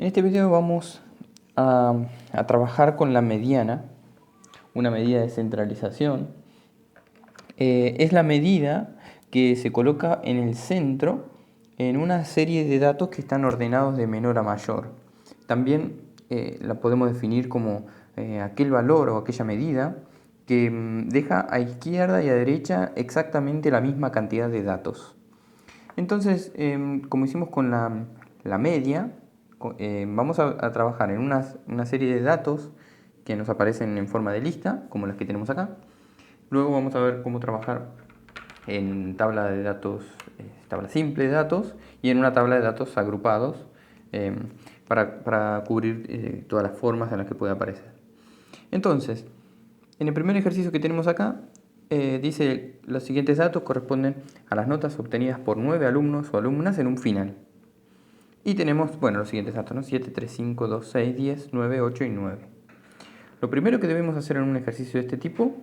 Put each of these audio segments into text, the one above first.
En este video vamos a trabajar con la mediana, una medida de centralización. Es la medida que se coloca en el centro en una serie de datos que están ordenados de menor a mayor. También la podemos definir como aquel valor o aquella medida que deja a izquierda y a derecha exactamente la misma cantidad de datos. Entonces, como hicimos con la media, vamos a trabajar en una serie de datos que nos aparecen en forma de lista, como las que tenemos acá. Luego vamos a ver cómo trabajar en tabla de datos, tabla simple de datos, y en una tabla de datos agrupados para cubrir todas las formas en las que puede aparecer. Entonces, en el primer ejercicio que tenemos acá, dice los siguientes datos corresponden a las notas obtenidas por 9 alumnos o alumnas en un final. Y tenemos, bueno, los siguientes datos, ¿no? 7, 3, 5, 2, 6, 10, 9, 8 y 9. Lo primero que debemos hacer en un ejercicio de este tipo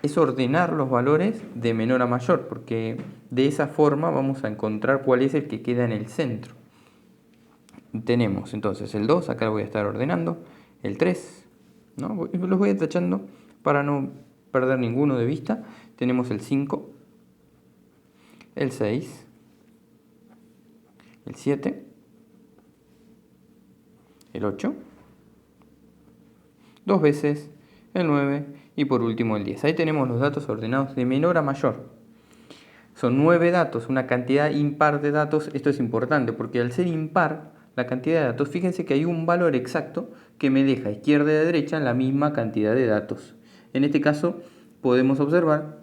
es ordenar los valores de menor a mayor, porque de esa forma vamos a encontrar cuál es el que queda en el centro. Tenemos entonces el 2, acá lo voy a estar ordenando, el 3, ¿no? Los voy tachando para no perder ninguno de vista. Tenemos el 5, el 6, el 7, el 8, dos veces el 9 y por último el 10. Ahí tenemos los datos ordenados de menor a mayor. Son 9 datos, una cantidad impar de datos. Esto es importante porque al ser impar la cantidad de datos, fíjense que hay un valor exacto que me deja a izquierda y a derecha la misma cantidad de datos. En este caso podemos observar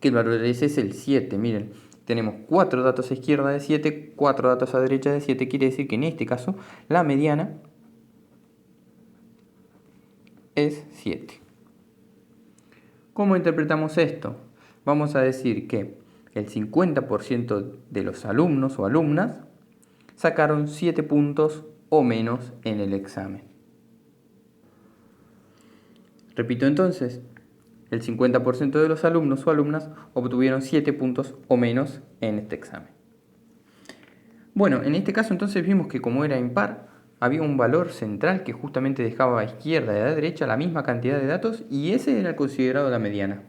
que el valor ese es el 7. Miren, tenemos 4 datos a izquierda de 7, 4 datos a derecha de 7. Quiere decir que en este caso la mediana es 7. ¿Cómo interpretamos esto? Vamos a decir que el 50% de los alumnos o alumnas sacaron 7 puntos o menos en el examen. Repito entonces, el 50% de los alumnos o alumnas obtuvieron 7 puntos o menos en este examen. Bueno, en este caso entonces vimos que como era impar, había un valor central que justamente dejaba a izquierda y a derecha la misma cantidad de datos y ese era considerado la mediana.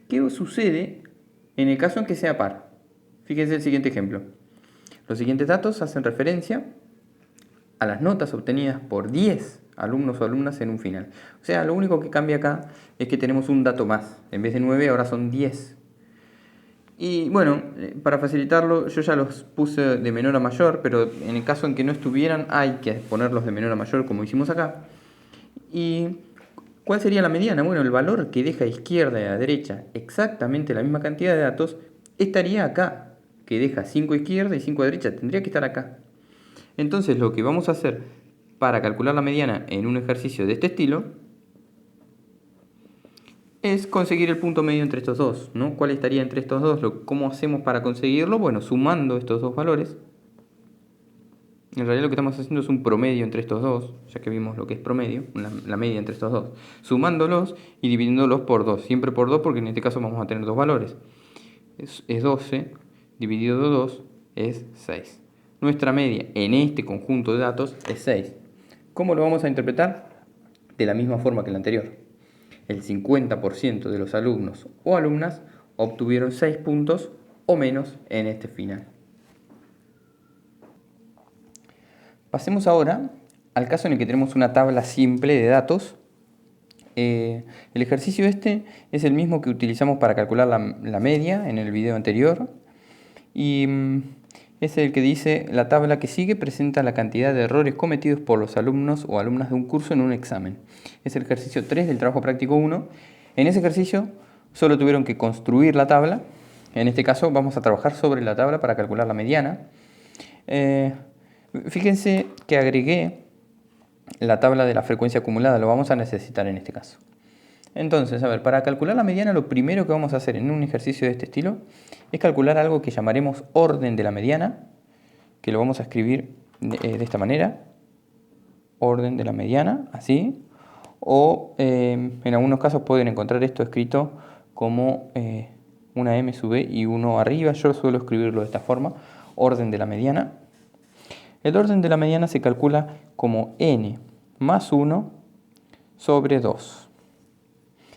¿Qué sucede en el caso en que sea par? Fíjense el siguiente ejemplo. Los siguientes datos hacen referencia a las notas obtenidas por 10 alumnos o alumnas en un final. O sea, lo único que cambia acá es que tenemos un dato más. En vez de 9, ahora son 10. Y bueno, para facilitarlo, yo ya los puse de menor a mayor, pero en el caso en que no estuvieran, hay que ponerlos de menor a mayor, como hicimos acá. ¿Y cuál sería la mediana? Bueno, el valor que deja a izquierda y a derecha exactamente la misma cantidad de datos estaría acá, que deja 5 a izquierda y 5 a derecha, tendría que estar acá. Entonces lo que vamos a hacer para calcular la mediana en un ejercicio de este estilo es conseguir el punto medio entre estos dos, ¿no? ¿Cuál estaría entre estos dos? ¿Cómo hacemos para conseguirlo? Bueno, sumando estos dos valores. En realidad lo que estamos haciendo es un promedio entre estos dos, ya que vimos lo que es promedio, la media entre estos dos. Sumándolos y dividiéndolos por 2, siempre por 2 porque en este caso vamos a tener dos valores. Es 12 dividido 2 es 6. Nuestra media en este conjunto de datos es 6. ¿Cómo lo vamos a interpretar? De la misma forma que la anterior. El 50% de los alumnos o alumnas obtuvieron 6 puntos o menos en este final. Pasemos ahora al caso en el que tenemos una tabla simple de datos. El ejercicio este es el mismo que utilizamos para calcular la media en el video anterior. Y es el que dice: la tabla que sigue presenta la cantidad de errores cometidos por los alumnos o alumnas de un curso en un examen. Es el ejercicio 3 del trabajo práctico 1. En ese ejercicio solo tuvieron que construir la tabla. En este caso vamos a trabajar sobre la tabla para calcular la mediana. Fíjense que agregué la tabla de la frecuencia acumulada, lo vamos a necesitar en este caso. Entonces, a ver, para calcular la mediana lo primero que vamos a hacer en un ejercicio de este estilo es calcular algo que llamaremos orden de la mediana, que lo vamos a escribir de esta manera, orden de la mediana, así, o en algunos casos pueden encontrar esto escrito como una M sub E y uno arriba. Yo suelo escribirlo de esta forma, orden de la mediana. El orden de la mediana se calcula como n más 1 sobre 2.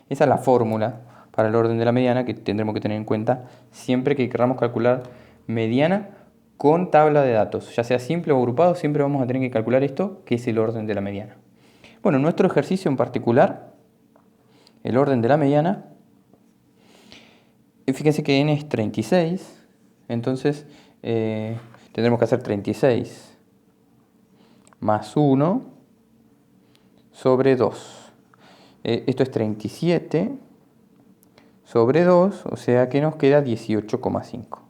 Esa es la fórmula para el orden de la mediana que tendremos que tener en cuenta siempre que queramos calcular mediana con tabla de datos. Ya sea simple o agrupado, siempre vamos a tener que calcular esto, que es el orden de la mediana. Bueno, nuestro ejercicio en particular, el orden de la mediana, fíjense que n es 36, entonces tendremos que hacer 36 más 1 sobre 2. Esto es 37 sobre 2, o sea que nos queda 18,5.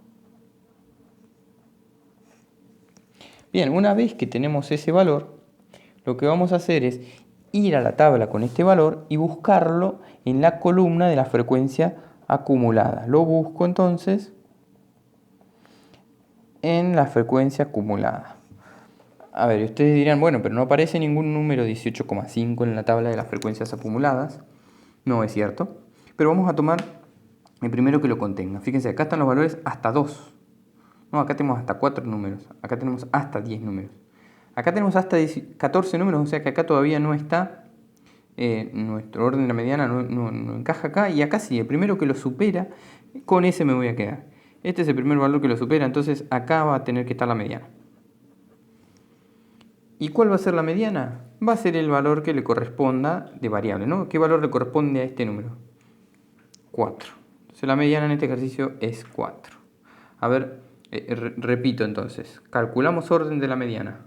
Bien, una vez que tenemos ese valor, lo que vamos a hacer es ir a la tabla con este valor y buscarlo en la columna de la frecuencia acumulada. Lo busco entonces en la frecuencia acumulada. A ver, ustedes dirán, bueno, pero no aparece ningún número 18,5 en la tabla de las frecuencias acumuladas. No es cierto. Pero vamos a tomar el primero que lo contenga. Fíjense, acá están los valores hasta 2. No, acá tenemos hasta 4 números. Acá tenemos hasta 10 números. Acá tenemos hasta 14 números, o sea que acá todavía no está nuestro orden de la mediana, no encaja acá. Y acá sí, el primero que lo supera, con ese me voy a quedar. Este es el primer valor que lo supera, entonces acá va a tener que estar la mediana. ¿Y cuál va a ser la mediana? Va a ser el valor que le corresponda de variable, ¿no? ¿Qué valor le corresponde a este número? 4. Entonces la mediana en este ejercicio es 4. A ver, repito entonces. Calculamos orden de la mediana.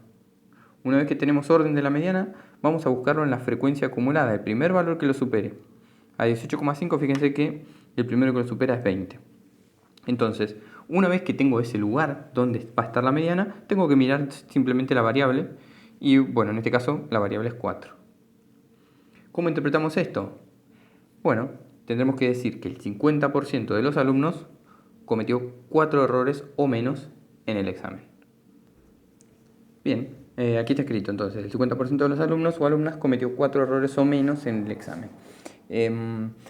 Una vez que tenemos orden de la mediana, vamos a buscarlo en la frecuencia acumulada, el primer valor que lo supere. A 18,5, fíjense que el primero que lo supera es 20. Entonces, una vez que tengo ese lugar donde va a estar la mediana, tengo que mirar simplemente la variable. Y bueno, en este caso la variable es 4. ¿Cómo interpretamos esto? Bueno, tendremos que decir que el 50% de los alumnos cometió 4 errores o menos en el examen. Bien, aquí está escrito entonces, el 50% de los alumnos o alumnas cometió 4 errores o menos en el examen.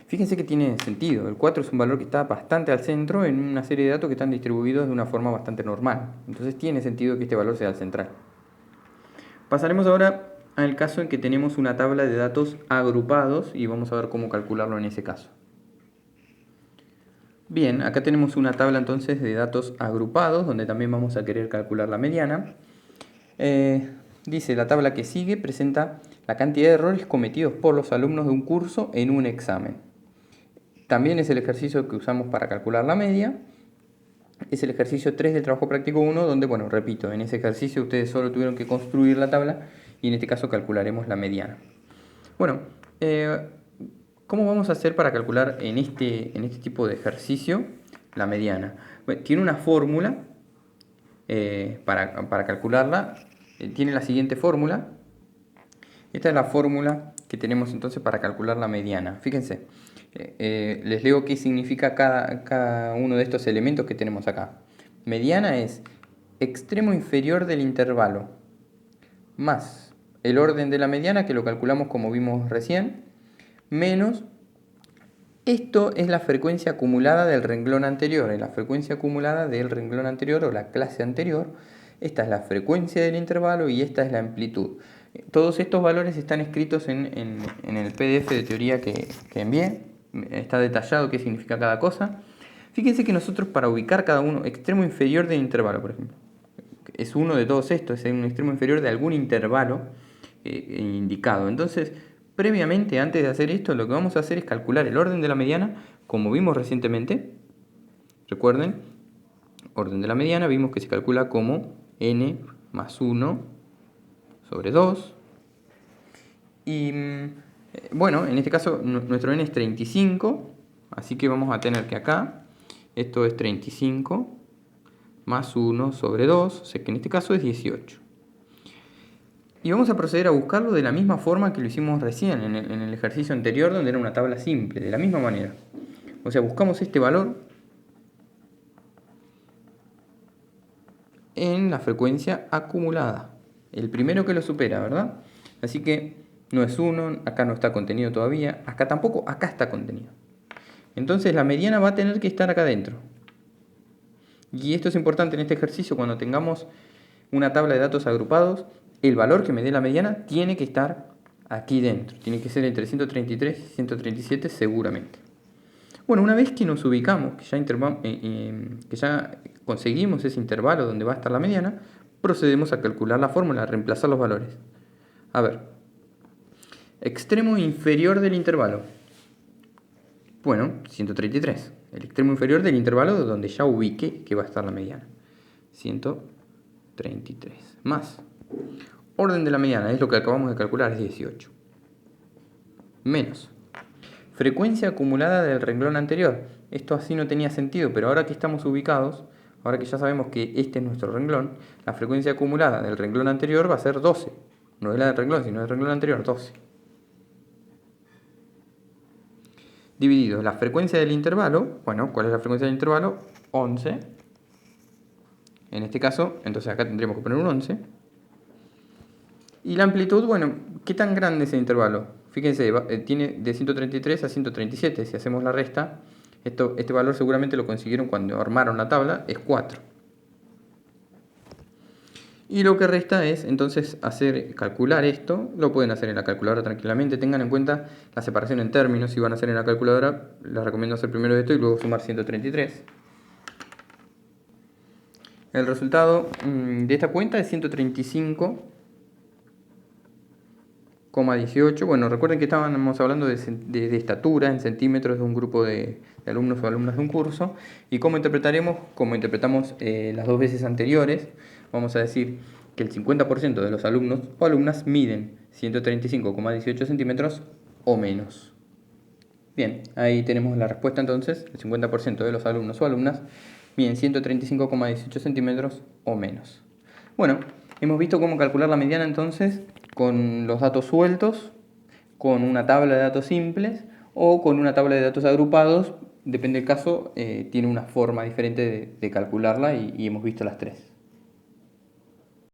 Fíjense que tiene sentido, el 4 es un valor que está bastante al centro en una serie de datos que están distribuidos de una forma bastante normal. Entonces tiene sentido que este valor sea el central. Pasaremos ahora al caso en que tenemos una tabla de datos agrupados y vamos a ver cómo calcularlo en ese caso. Bien, acá tenemos una tabla entonces de datos agrupados donde también vamos a querer calcular la mediana. Dice, la tabla que sigue presenta la cantidad de errores cometidos por los alumnos de un curso en un examen. También es el ejercicio que usamos para calcular la media. Es el ejercicio 3 del trabajo práctico 1, donde, bueno, repito, en ese ejercicio ustedes solo tuvieron que construir la tabla y en este caso calcularemos la mediana. Bueno, ¿cómo vamos a hacer para calcular en este tipo de ejercicio la mediana? Bueno, tiene una fórmula para calcularla. Tiene la siguiente fórmula. Esta es la fórmula que tenemos entonces para calcular la mediana. Fíjense, les leo qué significa cada uno de estos elementos que tenemos acá. Mediana es extremo inferior del intervalo más el orden de la mediana, que lo calculamos como vimos recién, menos, esto es la frecuencia acumulada del renglón anterior. En la frecuencia acumulada del renglón anterior o la clase anterior, esta es la frecuencia del intervalo y esta es la amplitud. Todos estos valores están escritos en el PDF de teoría que envié. Está detallado qué significa cada cosa. Fíjense que nosotros, para ubicar cada uno, extremo inferior del intervalo, por ejemplo, es uno de todos estos, es un extremo inferior de algún intervalo indicado. Entonces, previamente, antes de hacer esto, lo que vamos a hacer es calcular el orden de la mediana, como vimos recientemente. Recuerden, orden de la mediana, vimos que se calcula como n más 1 sobre 2. Y bueno, en este caso nuestro n es 35, así que vamos a tener que acá, esto es 35 más 1 sobre 2, o sea que en este caso es 18. Y vamos a proceder a buscarlo de la misma forma que lo hicimos recién, en el ejercicio anterior, donde era una tabla simple, de la misma manera. O sea, buscamos este valor en la frecuencia acumulada. El primero que lo supera, ¿verdad? Así que no es 1, acá no está contenido todavía, acá tampoco, acá está contenido. Entonces la mediana va a tener que estar acá adentro. Y esto es importante en este ejercicio cuando tengamos una tabla de datos agrupados, el valor que me dé la mediana tiene que estar aquí dentro. Tiene que ser entre 133 y 137 seguramente. Bueno, una vez que nos ubicamos, que ya conseguimos ese intervalo donde va a estar la mediana, procedemos a calcular la fórmula, a reemplazar los valores. A ver, extremo inferior del intervalo. Bueno, 133. El extremo inferior del intervalo donde ya ubiqué que va a estar la mediana. 133. Más. Orden de la mediana, es lo que acabamos de calcular, es 18. Menos. Frecuencia acumulada del renglón anterior. Esto así no tenía sentido, pero ahora que estamos ubicados, ahora que ya sabemos que este es nuestro renglón, la frecuencia acumulada del renglón anterior va a ser 12. No es la del renglón, sino del renglón anterior, 12. Dividido la frecuencia del intervalo, bueno, ¿cuál es la frecuencia del intervalo? 11. En este caso, entonces acá tendríamos que poner un 11. Y la amplitud, bueno, ¿qué tan grande es el intervalo? Fíjense, tiene de 133 a 137. Si hacemos la resta, este valor seguramente lo consiguieron cuando armaron la tabla, es 4. Y lo que resta es entonces calcular esto. Lo pueden hacer en la calculadora tranquilamente. Tengan en cuenta la separación en términos. Si van a hacer en la calculadora, les recomiendo hacer primero esto y luego sumar 133. El resultado de esta cuenta es 135,18. Bueno, recuerden que estábamos hablando de estatura en centímetros de un grupo de alumnos o alumnas de un curso. ¿Y cómo interpretaremos? Como interpretamos las dos veces anteriores, vamos a decir que el 50% de los alumnos o alumnas miden 135,18 centímetros o menos. Bien, ahí tenemos la respuesta entonces. El 50% de los alumnos o alumnas miden 135,18 centímetros o menos. Bueno, hemos visto cómo calcular la mediana entonces con los datos sueltos, con una tabla de datos simples o con una tabla de datos agrupados. Depende del caso, tiene una forma diferente de calcularla y hemos visto las tres.